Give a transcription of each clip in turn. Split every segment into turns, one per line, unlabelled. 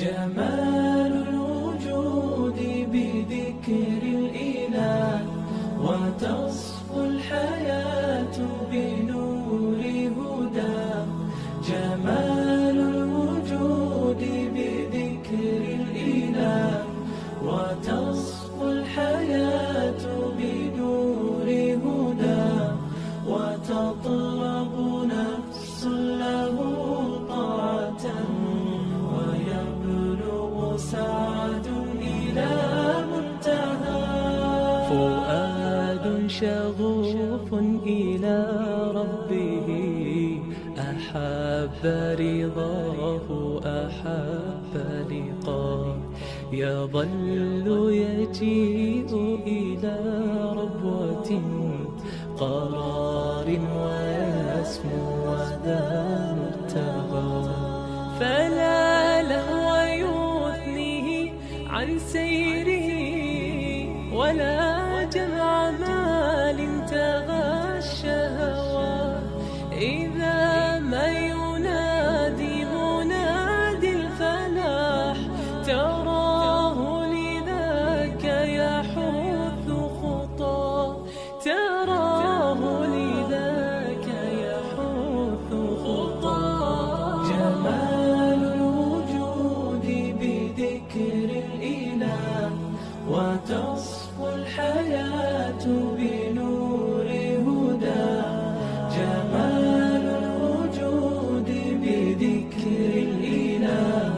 جمال الوجود بذكر الإله، وتصفو الحياة بنور هداه. جمال الوجود بذكر الإله، وتصفو الحياة بنور هداه. وتطلب نفس له طاعة، ويبلغ سعد إلى منتهى. فؤاد شغوف إلى ربه، أحب رضاه أحب لقاه. يظل يجيء إلى ربوة قرار، ويسمو وذا مرتغى. فلا لهو يثنيه عن سيره، ولا جمع مال تغى الشهوى. إذا ما ينادي منادي الفلاح، تراه لذاك يحث خطاه. تراه لذاك يحث خطاه. جمال الوجود بذكر الإله، وتصفو الحياة بنور هداه. جمال الوجود بذكر الإله،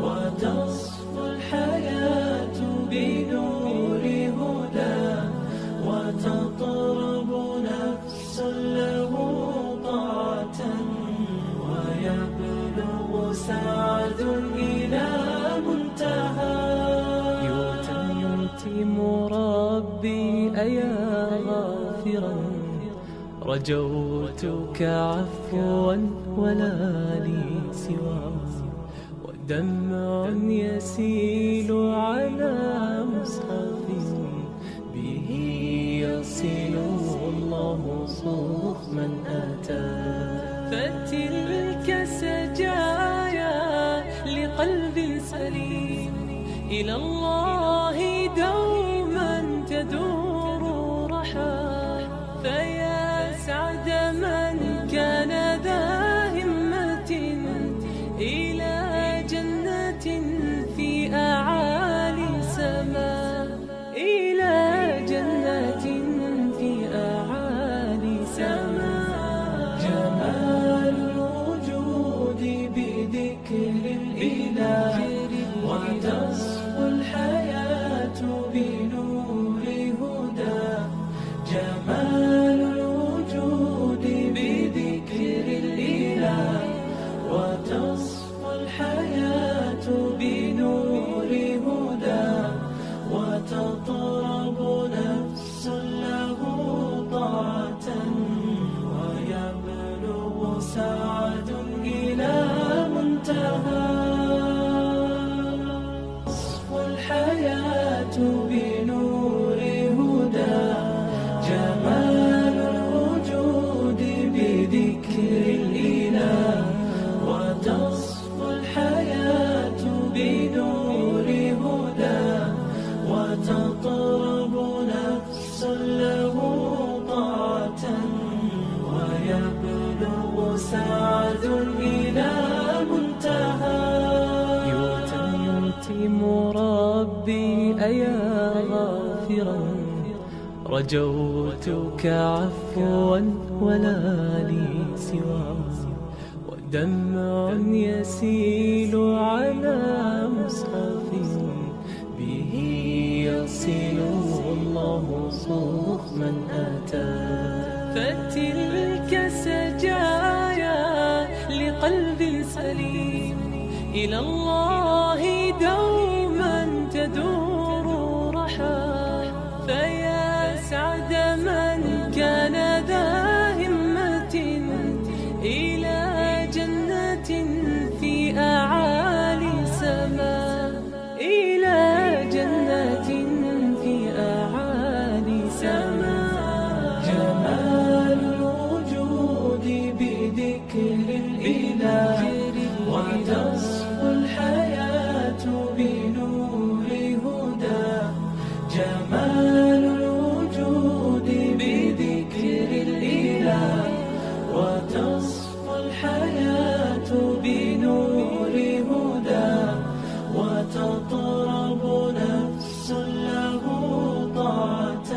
وتصفو الحياة بنور هداه. وتطرب نفس له طاعة، ويبلغ سعد إلى منتهى. يتم ربي أيا غافرا، رجوتك عفوا ولا لي سواه. ودمع يسيل على مصحف، به يصل الله صوف من أتى. فتلك سجايا لقلب سليم، إلى الله دوما تدور رحاه. فيا سعد من كان ذا همة، إلى جنة في أعالي سماء. إلى جنة في أعالي سماء. جمال الوجود بذكر الإله، وتصفو الحياة بنور هداه. جمال الوجود بذكر الإله، وتصفو الحياة بنور هداه. وتطرب نفس له طاعة، ويبلغ سعد إلى منتهى. تصفو الحياة بنور هداه. جمال الوجود بذكر الإله، وتصفو الحياة بنور هداه. وتطرب نفس له طاعة، ويبلغ سعد إلى منتهى. يتم ربي أيا غافرا، رجوتك عفوا ولا لي سواه. ودمع يسيل على مصحف، به يصل الله صوف من أتى. فتلك سجايا لقلب سليم، إلى الله دوما تدور رحاه. فيا سعد من كان ذا همة، إلى جنة في أعالي سماء. إلى جنة في أعالي سماء. جمال الوجود بذكر الإله، وتصفو الحياة جمال الوجود بذكر الإله، وتصفى الحياة بنور هدى، وتطرب نفس له طاعة،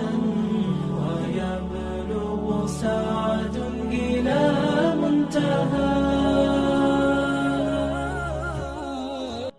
ويبلغ سعد إلى منتهى.